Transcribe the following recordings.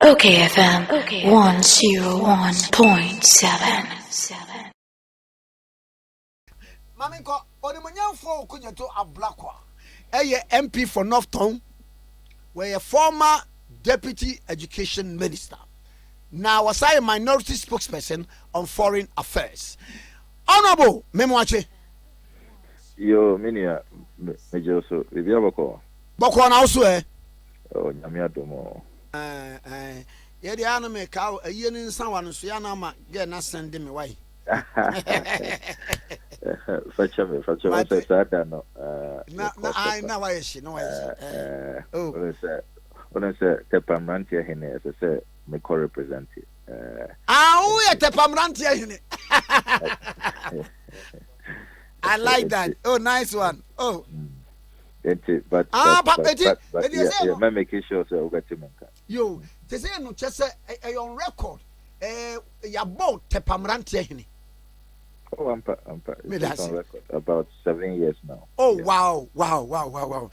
Okay, FM 101.7. Maminko, Onimunyanfo kunyato Ablakwa. MP for Northtown, where a former deputy education minister. Now, was I a minority spokesperson on foreign affairs? Honorable Memoache. Yo, Minia, Major, so if you have a call. Boko na also Oh, Yamiadomo. Yeah, the anime cow, a year in someone, so Yanama, get not sending me away. Fetch me, what's a sad no. I know why she knows. When I say Tepamrantia Hene, as I say, me co-represent it. We are Tepamrantia Hene. I like that. Oh, nice one. Oh. But yeah, making sure so we get to make it. Yo, they say no, just say on record. You bought Tepamrantia Hene. Oh, I'm on record about 7 years now. Oh, yeah. Wow.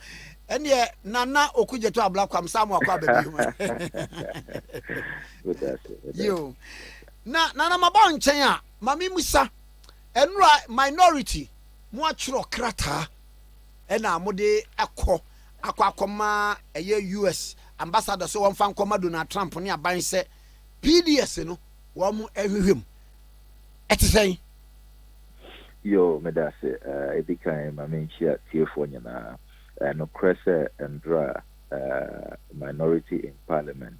And yeah, Nana Okuja to Ablakwa, Samuel Kwabe. Yo, Nana Mabon Chenya, Mami Musa, and minority, Mwachro Krata, and Amode Aquacoma, a year US ambassador, so one fan Comaduna Trump near Banse, PDS, one more every him. At say, Yo, Medase, it became, I mean, she at Tiafonia. No Cressa and Dra minority in parliament,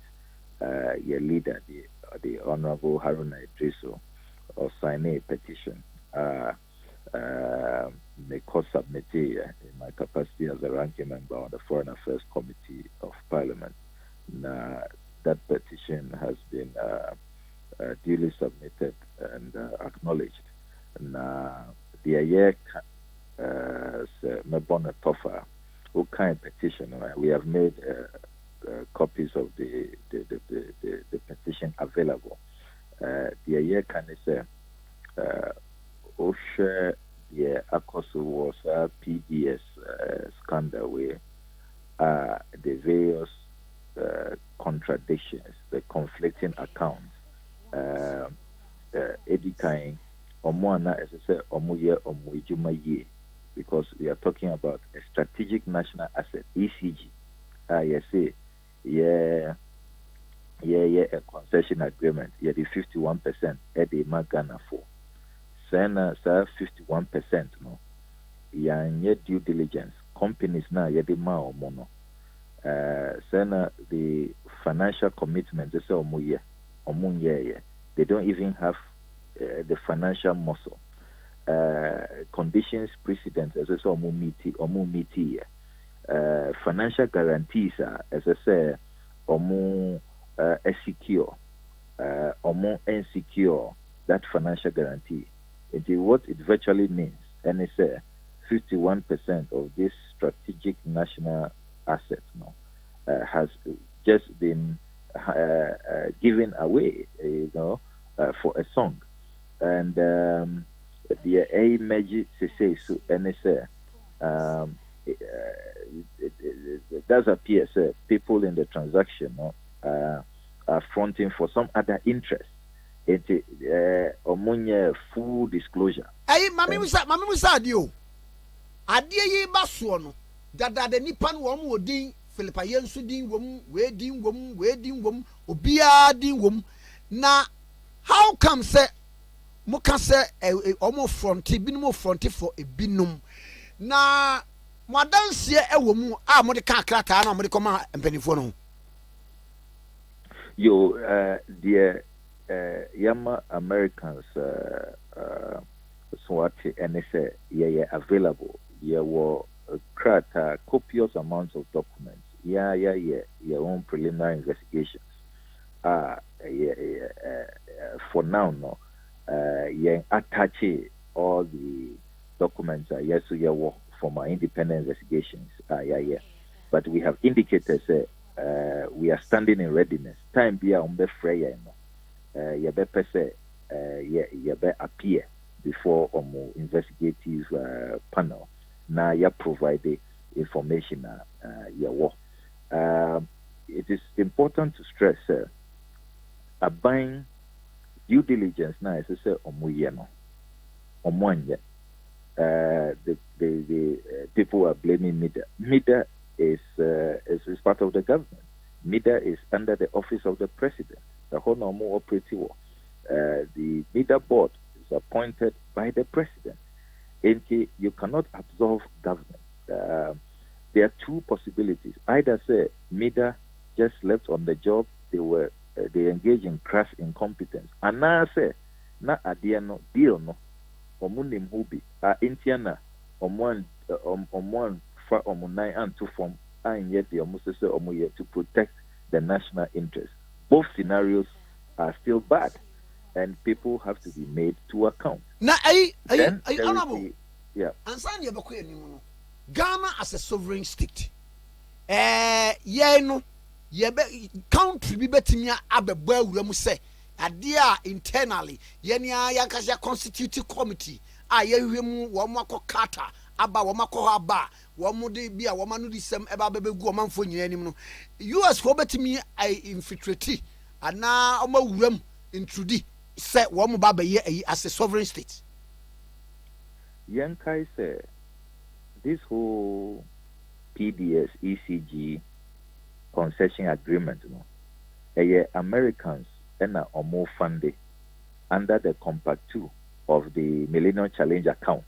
your leader, the Honorable Haruna Idriso, or sign a petition. May submit in my capacity as a ranking member on the Foreign Affairs Committee of Parliament. That petition has been duly submitted and acknowledged. The year Mebona Tofa. What kind of petition? We have made copies of the petition available. The year can say, Osha, the Akosu was PDS scandal where the various contradictions, the conflicting accounts, edifying, Omoana, as I said, Omuye, Omuijuma because we are talking about a strategic national asset, ECG. A concession agreement. The 51% at the Magana for. Sena 51% no. Yet due diligence. Companies now yet ma mono. Sena the financial commitment they say they don't even have the financial muscle. Conditions precedents as I say omumiti financial guarantees as I say secure insecure that financial guarantee. What it virtually means, and it's 51% of this strategic national asset has just been given away, for a song, and the A magic say so, and it does appear people in the transaction are fronting for some other interest. It's full disclosure. Hey, Mami Musa, dio. Adie ye baso no. Dada de nipa no wo odin Philippa Yensu din wom, we din wom, obia din wom. Na how come say muka say omo fronti binum fronti for a binum. Na madansie ewo mu a mo de ka krata na mo de koma empanifo no. Yo, the Yama Americans, Swati NSA, available. Were copious amounts of documents. Your own preliminary investigations. For now, no. Attach all the documents. Yes, for my independent investigations. But we have indicated we are standing in readiness. Time be on the fray. You better say, you better appear before a more investigative panel. Now you provide the information. It is important to stress buying due diligence now is say omuye no omonye. The people are blaming MIDA. MIDA is part of the government. MIDA is under the office of the president. The whole normal operative. The MIDA board is appointed by the president. And you cannot absolve government. There are two possibilities. Either say MIDA just left on the job, they engage in crass incompetence. And now say na adia no deal no omunim hubi intiana omwan fa omunai and to form and yet the omusese omuye to protect the national interest. Both scenarios are still bad, and people have to be made to account. Now, honorable, yeah. Ghana as a sovereign state. Yeah, no, country be betimia abeba uramu say. Adia internally, yenia yakasha constitutive committee. Yehwemu wamako kata aba wamako aba wamude bia wamanu di sem eba bebegu wamanfo nyina nim no. US for betimi infiltrate ana oma wuram intrudi say wamu ba be as a sovereign state. Yankai say this whole PDS ECG concession agreement, Americans and more funded under the Compact 2 of the Millennium Challenge account.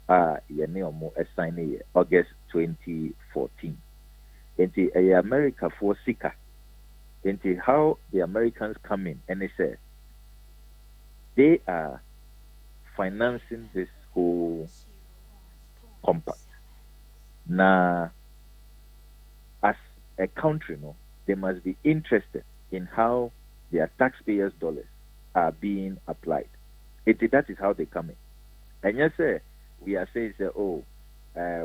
Assigned August 2014. Into America for Sika. Into how the Americans come in and they say they are financing this whole compact. Now, as a country, they must be interested in how their taxpayers' dollars are being applied. That is how they come in. And yes, sir, we are saying,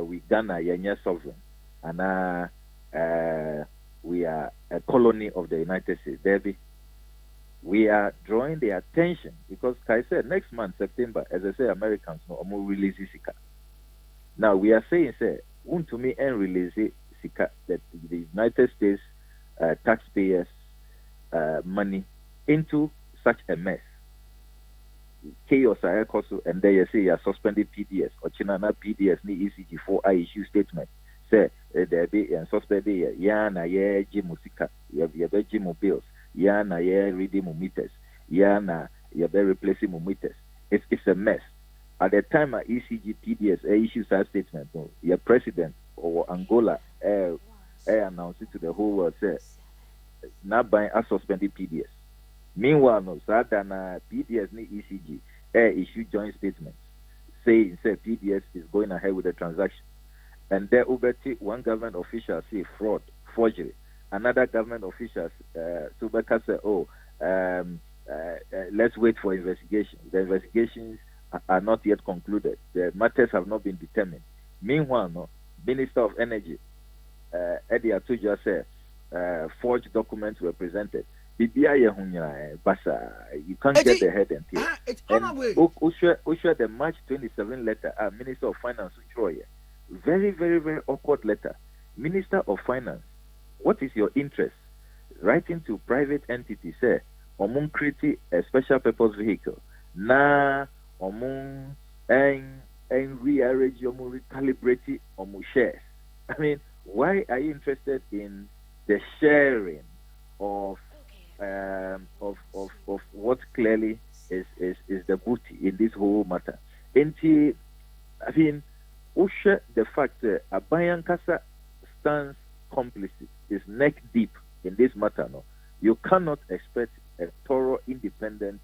we Ghana, you're sovereign, and we are a colony of the United States. Debbie, we are drawing the attention because, like I said, next month, September, as I say, Americans will release Sika. Now, we are saying, sir, to me and release Sika that the United States taxpayers' money into such a mess. Chaos also, and there you say you are suspended PDS or Chinana PDS ni ECG for I issue statement. Say there be and suspended na ye musika, you be jimu bills, na ye reading meters, na you be replacing meters. It's a mess. At the time ECG PDS issues that statement, your president or Angola announced it to the whole world, say not buying a suspended PDS. Meanwhile, no, Sadana PDS ni ECG issue joint statements saying PDS is going ahead with the transaction. And there one government official say fraud, forgery. Another government official Subaka say, let's wait for investigation. The investigations are not yet concluded. The matters have not been determined. Meanwhile, no, Minister of Energy Eddie Atuja said forged documents were presented. You can't get the head and tail. And the March 27 letter, Minister of Finance, very, very, very awkward letter. Minister of Finance, what is your interest? Writing to private entities, say, Omun create a special purpose vehicle. Na Omun and rearrange Omun recalibrate Omun shares. I mean, why are you interested in the sharing of what clearly is the booty in this whole matter? I mean, the fact that Abayan Kasa stands complicit, is neck deep in this matter. No, you cannot expect a thorough, independent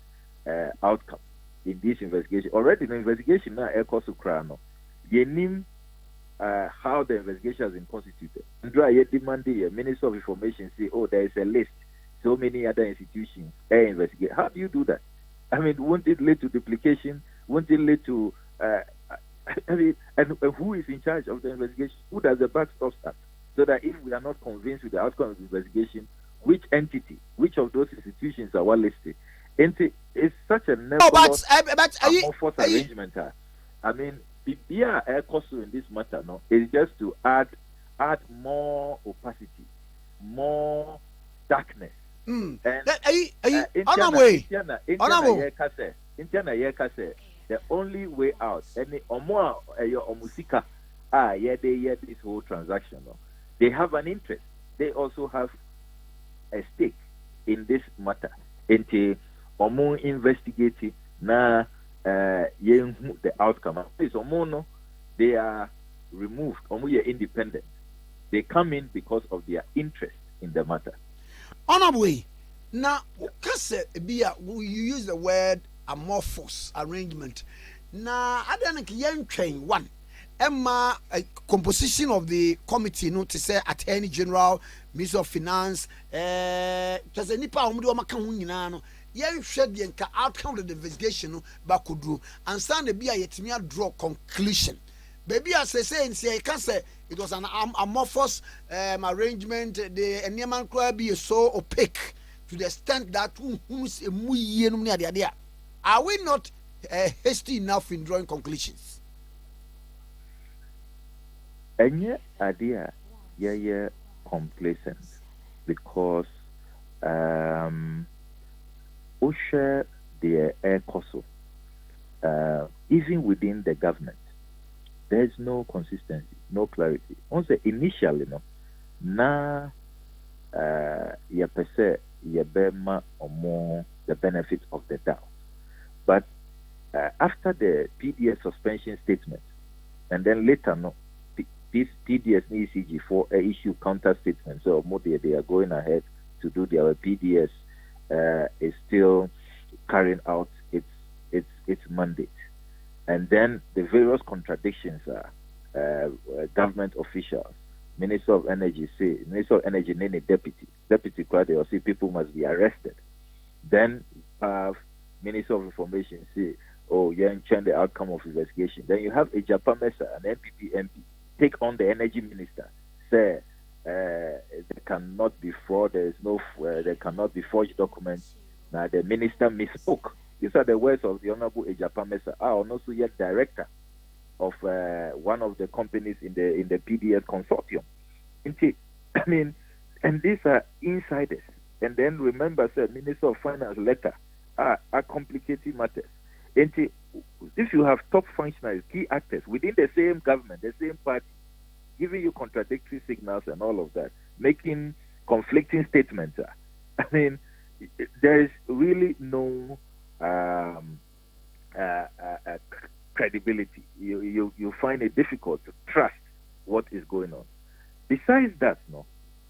outcome in this investigation. Already, the investigation now, how the investigation has been constituted. The Minister of Information say, there is a list. So many other institutions investigate. How do you do that? I mean, won't it lead to duplication? Won't it lead to and who is in charge of the investigation? Who does the backstop that? So that if we are not convinced with the outcome of the investigation, which entity, which of those institutions are well listed? It's such a nebulous, amorphous arrangement. I mean, the air cost in this matter is just to add more opacity, more darkness And the only way out, any omwa your omusika, this whole transaction. No? They have an interest. They also have a stake in this matter. Until omu investigate na the outcome. No, they are removed. Omu independent. They come in because of their interest in the matter. Honorable, now, you use the word amorphous arrangement. Now, I don't think train one. Emma, composition of the committee, to say Attorney General, Minister of Finance, just a nipa umudu makamunino. Yen shed the outcome of the investigation, Bakudru, and stand the beer yet me draw conclusion. Baby, as I say, I can say it was an amorphous arrangement. The Nyaman could be so opaque to the extent that are we not hasty enough in drawing conclusions? And yet, idea, complacent because Osha the air coso, even within the government. There's no consistency, no clarity. Also, initially, na pese bema or more the benefit of the doubt. But after the PDS suspension statement, and then later, this PDS and ECG4 issue counter statement. So they are going ahead to do their PDS is still carrying out its mandate. And then the various contradictions are government officials, Minister of Energy say, Minister of Energy name a deputy crowd or say people must be arrested. Then Minister of Information say, oh, you're in the outcome of investigation. Then you have a Japan Mesa, an NPP MP, take on the energy minister, say there cannot be fraud, there cannot be forged documents. Now the minister misspoke. These are the words of the Honorable Ejapa Mesa, also yet director of one of the companies in the PDS consortium. And these are insiders. And then remember, said Minister of Finance letter are complicated matters. If you have top functionaries, key actors within the same government, the same party, giving you contradictory signals and all of that, making conflicting statements, there is really no credibility. You find it difficult to trust what is going on. Besides that,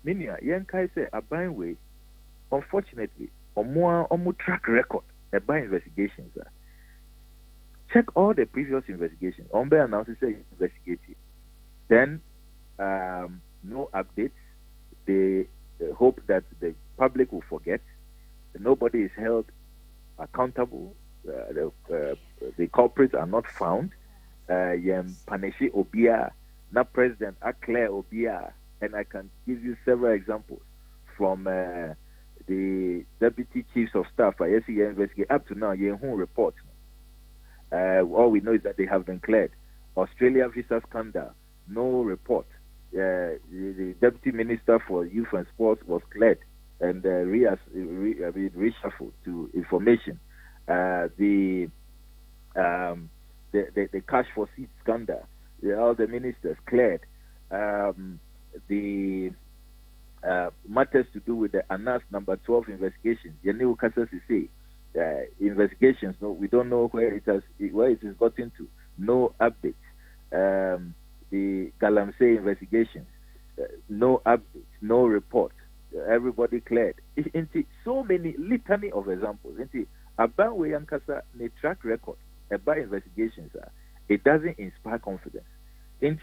Minia, Yankai say a buying way, unfortunately, omu track record, a buying investigations. Check all the previous investigations. Ombe announces investigative. Then no updates. They hope that the public will forget. Nobody is held accountable. The culprits are not found. Yem Paneshi Obia, na President Aclair Obia, and I can give you several examples from the deputy chiefs of staff. Yes, investigate up to now. Who report? All we know is that they have been cleared. Australia visa scandal, no report. The deputy minister for youth and sports was cleared and reshuffled to information. The cash for seats scandal, all the ministers cleared. The matters to do with the ANAS number 12 investigations. Yeniu Kasas say investigations. No, we don't know where it has gotten to. No updates. The Galamsey investigations. No updates. No report. Everybody cleared. So many litany of examples. Abanwe Yankasa ne track record about investigations. It doesn't inspire confidence. The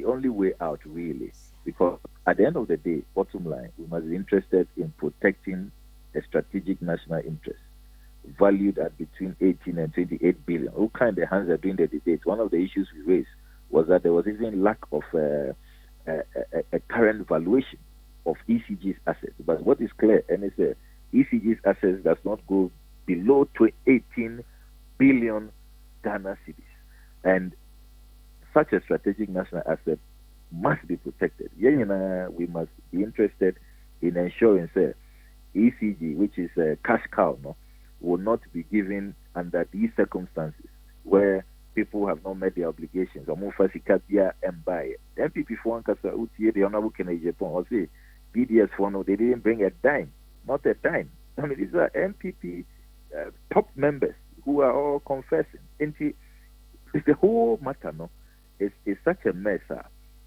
only way out really, because at the end of the day, bottom line, we must be interested in protecting a strategic national interest valued at between 18 and 28 billion. Who kind of hands are doing the debate? One of the issues we raised was that there was even lack of a current valuation of ECG's assets. But what is clear, and it's ECG's assets does not go below 18 billion Ghana cedis. And such a strategic national asset must be protected. We must be interested in ensuring that ECG, which is a cash cow, no, will not be given under these circumstances where people have not met their obligations. Or more Fasikatia and buy it. The NPP for one Kasa Utie, the Honorable Kennedy Japan, or say PDS for no, they didn't bring a dime, not a dime. I mean, these are NPP top members who are all confessing. Into the whole matter, no, is such a mess.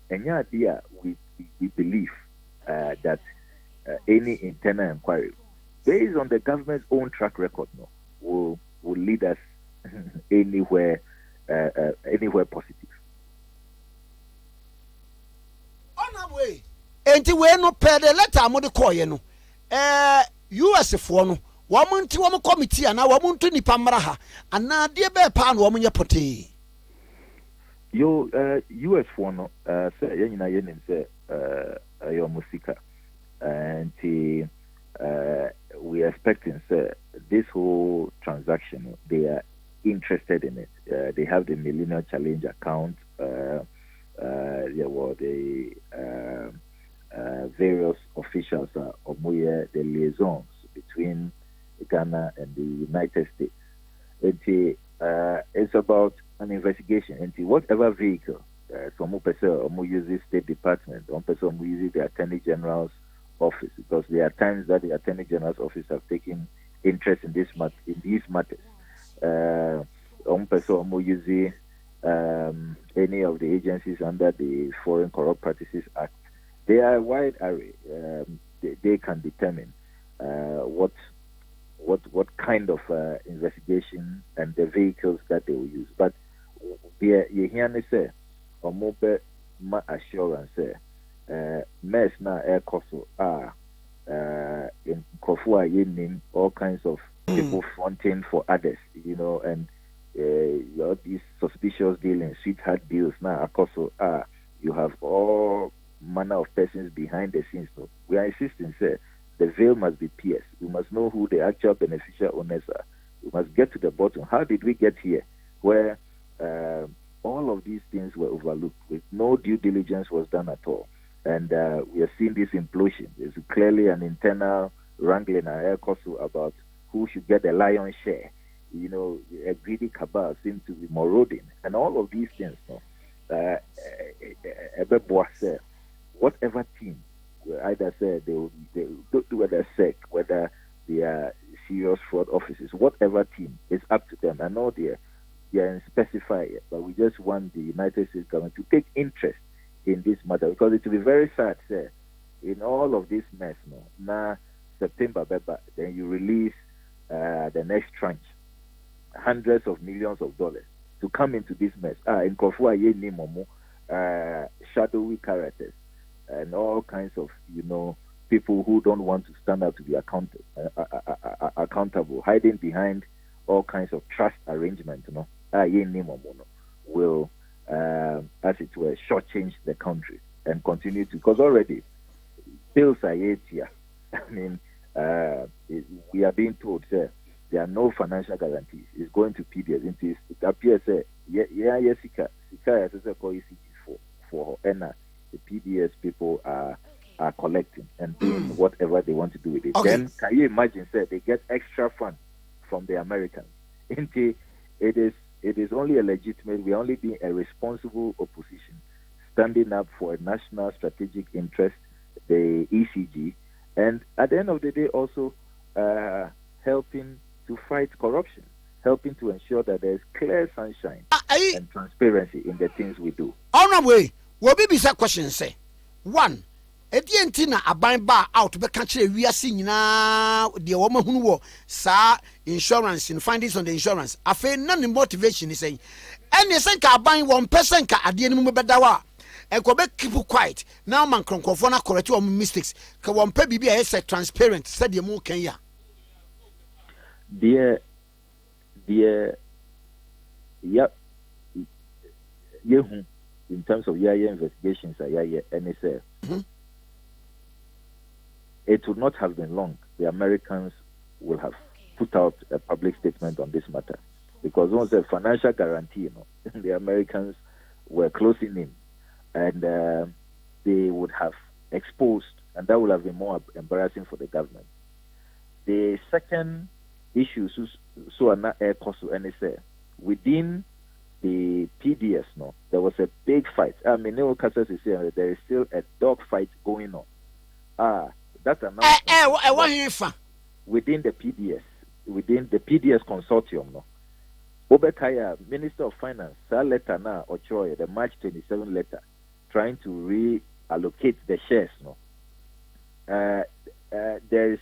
And yeah, dear, we believe that any internal inquiry, based on the government's own track record, no, will lead us anywhere positive. On our way. Enti we no pay the letter mo de koye no. US for no. Woman ti woman committee ana woman to nipa mmara ha. Ana de be pa no woman ye pote. Yo US for no say ye nyina ye nim say your musika. And we are expecting this whole transaction, they are interested in it. They have the Millennial Challenge account. There were the various officials, the liaisons between Ghana and the United States. It's about an investigation into whatever vehicle. Some person uses State Department, some person uses the Attorney General's office, because there are times that the Attorney General's office have taken interest in these matters. Some person uses any of the agencies under the Foreign Corrupt Practices Act. They are a wide array. They can determine what kind of investigation and the vehicles that they will use. But you hear me say, omobe ma assurance mess na air coso in Kofua Yenim, all kinds of people fronting for others, and these suspicious dealings, sweetheart deals now, also you have all manner of persons behind the scenes. So we are insisting, sir, the veil must be pierced. We must know who the actual beneficial owners are. We must get to the bottom. How did we get here where all of these things were overlooked, with no due diligence was done at all? And we are seeing this implosion. There's clearly an internal wrangling at ECOSO about who should get the lion's share. A greedy cabal seems to be marauding. And all of these things, whatever team, either say they will do whether SEC, whether they are serious fraud offices, whatever team, it's up to them. I know they are specified, but we just want the United States government to take interest in this matter, because it will be very sad, sir, in all of this mess. Now September, then you release the next tranche, hundreds of millions of dollars to come into this mess. In Kofua Ye Nimomo, shadowy characters and all kinds of people who don't want to stand up to be accountable, hiding behind all kinds of trust arrangements. Ye Nimomo will, as it were, shortchange the country and continue to, because already bills are yet here. I mean, we are being told, sir, there are no financial guarantees. It's going to PDS. It appears, Sika for ENA, the PDS people are collecting and doing whatever they want to do with it. Okay. Then, can you imagine, sir, they get extra funds from the Americans? It is only a legitimate, we are only being a responsible opposition, standing up for a national strategic interest, the ECG, and at the end of the day also helping to fight corruption, helping to ensure that there is clear sunshine and transparency in the things we do. On our way, we'll be bisa question say, one, Edientina aban ba out be catch we are seeing now the woman who sa insurance and findings on the insurance. I feel none motivation is saying any senka buying 1% ka adie no bedawa and go back keep quiet. Now man kronkofona correct your mistakes. Ka one pe bibia is transparent said the mo Kenya. Dear yep. In terms of investigations NSA. It would not have been long. The Americans will have put out a public statement on this matter, because once a financial guarantee, the Americans were closing in, and they would have exposed and that would have been more embarrassing for the government. The second issue, so not air cost and say within the PDS, no, there was a big fight. I mean, Neo Casas is saying there is still a dog fight going on. That's announcement within the PDS consortium, no. Obekaya, Minister of Finance, that letter now, Ochoy, the March 27 letter, trying to reallocate the shares, no. There is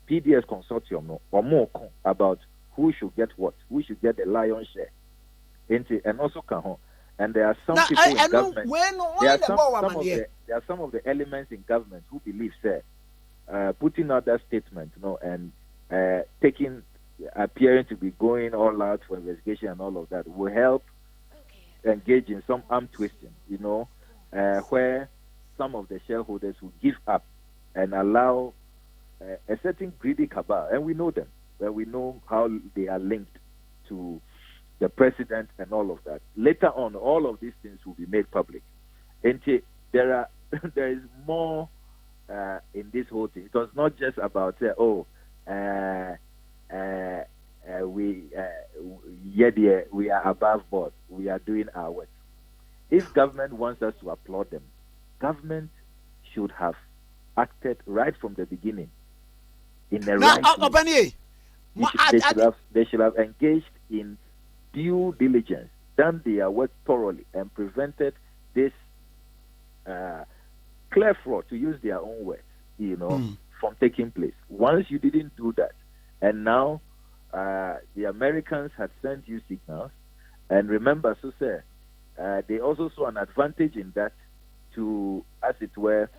PDS consortium, no, or more about who should get what, who should get the lion's share. And also and there are some people in government. There are some of the elements in government who believe, putting out that statement, and appearing to be going all out for investigation and all of that will help engage in some arm twisting, where some of the shareholders will give up and allow a certain greedy cabal, and we know them, where we know how they are linked to the president and all of that. Later on, all of these things will be made public. And there is more in this whole thing. It was not just about we are above board. We are doing our work. If government wants us to applaud them, government should have acted right from the beginning in the right way. They should have engaged in due diligence, done their work thoroughly, and prevented this clear fraud, to use their own words, from taking place. Once you didn't do that, and now the Americans had sent you signals, and remember, they also saw an advantage in that to, as it were,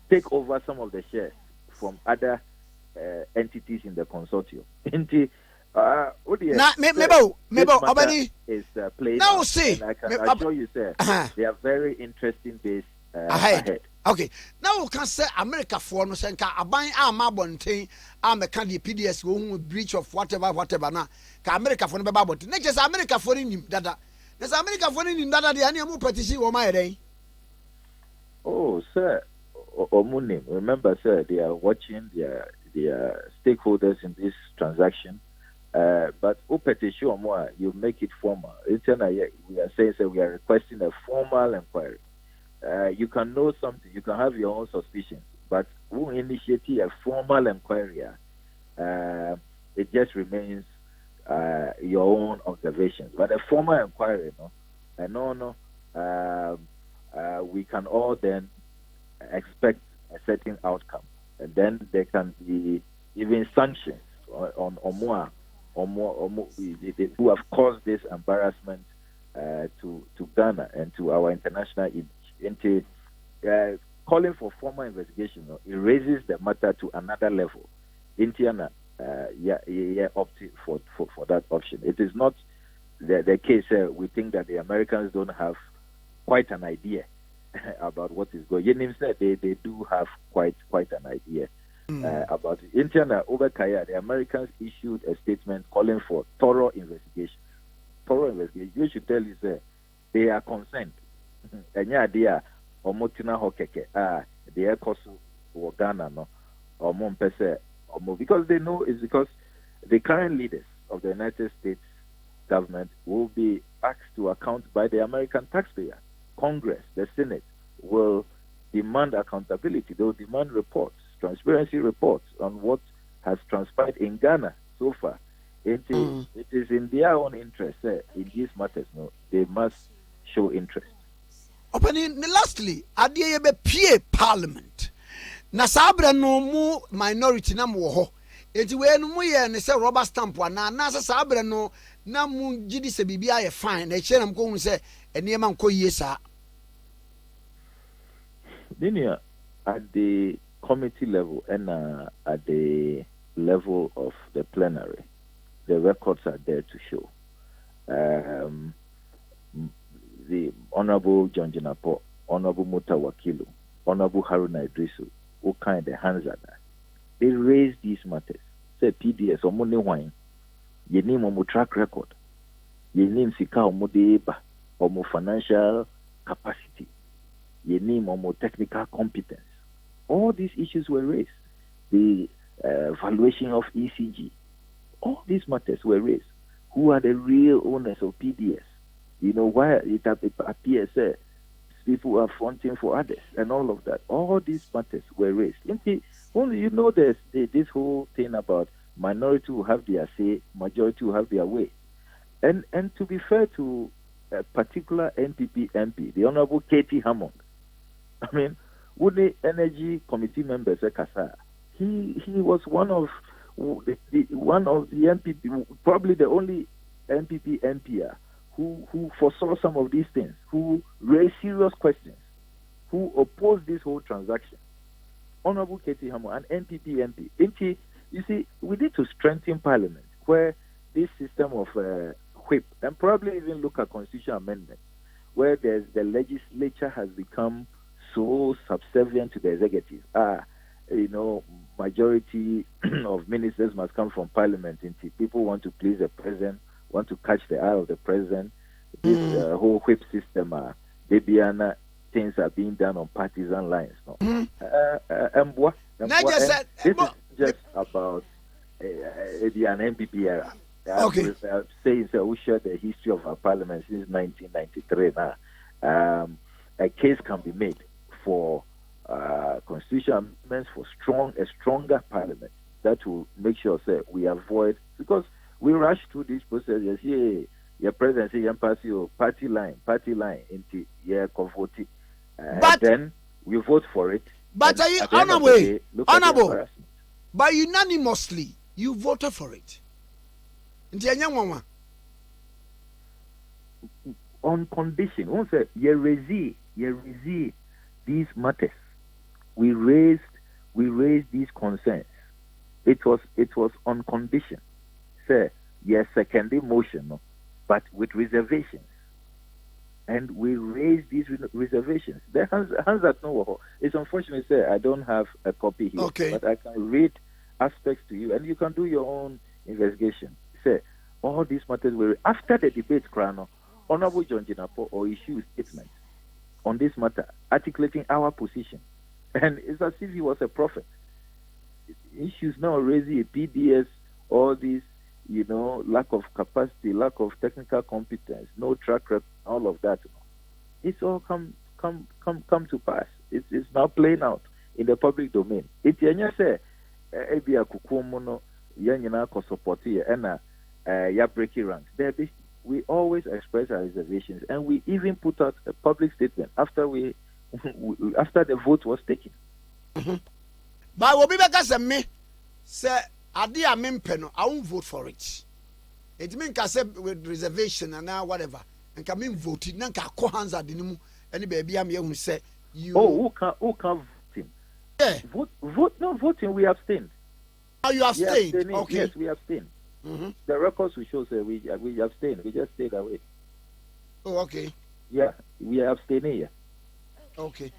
take over some of the shares from other entities in the consortium. Is playing now, out, and I can assure you, they are very interesting days ahead. Okay, now we can say America for no senka aban ama bonten am can the PDS go breach of whatever na ka America for no be bonten na just America for nim dada na America for nim dada de ani am petition wo my den. Oh sir, Omunim, remember sir, they are watching their stakeholders in this transaction. But petition more, you make it formal. We are saying we are requesting a formal inquiry. You can know something, you can have your own suspicions, but who initiate a formal inquiry? It just remains your own observations. But a formal inquiry, we can all then expect a certain outcome, and then there can be even sanctions on more who have caused this embarrassment to Ghana and to our international image. Into calling for formal investigation, it raises the matter to another level. Indiana, opted for that option. It is not the case. We think that the Americans don't have quite an idea about what is going. Yenim said they do have quite an idea about it. Indiana, over Kaya, the Americans issued a statement calling for thorough investigation. You should tell you, they are concerned. Enya dia omotina hokeke the ekosu wo Ghana no omompese because they know it's because the current leaders of the United States government will be asked to account by the American taxpayer. Congress, the Senate will demand accountability. They will demand reports, transparency reports on what has transpired in Ghana so far. It is in their own interest in these matters. No, they must show interest. Lastly, adie be pie parliament. Na sabra no mu minority na mo ho. Enti we no mu ye ne se rubber stamp na sabra no na mu gidi se bibia ye fine. Na chere nam ko hu se enema nko yie sa. Linear at the committee level and at the level of the plenary, the records are there to show. The Honorable John Jinapo, Honorable Muta Wakilu, Honorable Haruna Idrisu, who kind of hands at that. They raise these matters. Say PDS, or money wine, ye name omo track record, ye name sika omo deba, omo financial capacity, ye name omo technical competence, all these issues were raised. The valuation of ECG, all these matters were raised. Who are the real owners of PDS? Why it appears people are fronting for others and all of that. All these matters were raised. Only there's this whole thing about minority will have their say, majority will have their way. And to be fair to a particular NPP MP, the Honorable Katie Hammond, I mean, would the Energy Committee members, he was one of the NPP, probably the only NPP MP who foresaw some of these things, who raised serious questions, who opposed this whole transaction. Honorable Katie Hammond, an NPP MP. You see, we need to strengthen Parliament, where this system of whip, and probably even look at constitutional amendment, where the legislature has become so subservient to the executive. Majority of ministers must come from Parliament. People want to please the president, want to catch the eye of the president. This whole whip system, Debiana, things are being done on partisan lines. No? This is just about the NPP era. Okay. Saying we share the history of our parliament since 1993 now. A case can be made for constitutional amendments for a stronger parliament that will make sure that we avoid, because we rush through these processes. Your presidency, your party line into your convoti. But then we vote for it. But honorable, but unanimously you voted for it. On condition, we say you resist these matters. We raised these concerns. It was on condition. Say yes, secondary motion, no, but with reservations. And we raised these reservations. The hands that know. It's unfortunate, say I don't have a copy here, okay, but I can read aspects to you, and you can do your own investigation. Say all these matters were after the debate. Krano, Honorable John Jinapo or issued statements on this matter, articulating our position, and it's as if he was a prophet. Issues now raising PDS, all these, lack of capacity, lack of technical competence, no track record, all of that. It's all come to pass. It's now playing out in the public domain. It's say ebia kukumono yanyina ko support here and ya breaking ranks. We always express our reservations, and we even put out a public statement after after the vote was taken. Mm-hmm. But what people can me say, "Adi amempeno, I won't vote for it." It means I say with reservation and now whatever, and can mean voting. Nanka ko hands at the any baby am here who say you. Oh, who can voting? Yeah. Vote. No voting. We abstained. Oh, you abstained. Okay. Yes, we abstained. Mm-hmm. The records will show that we abstained. We just stayed away. Oh, okay. Yeah, we are abstaining here. Okay.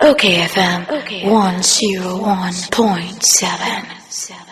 Okay, FM 101.7.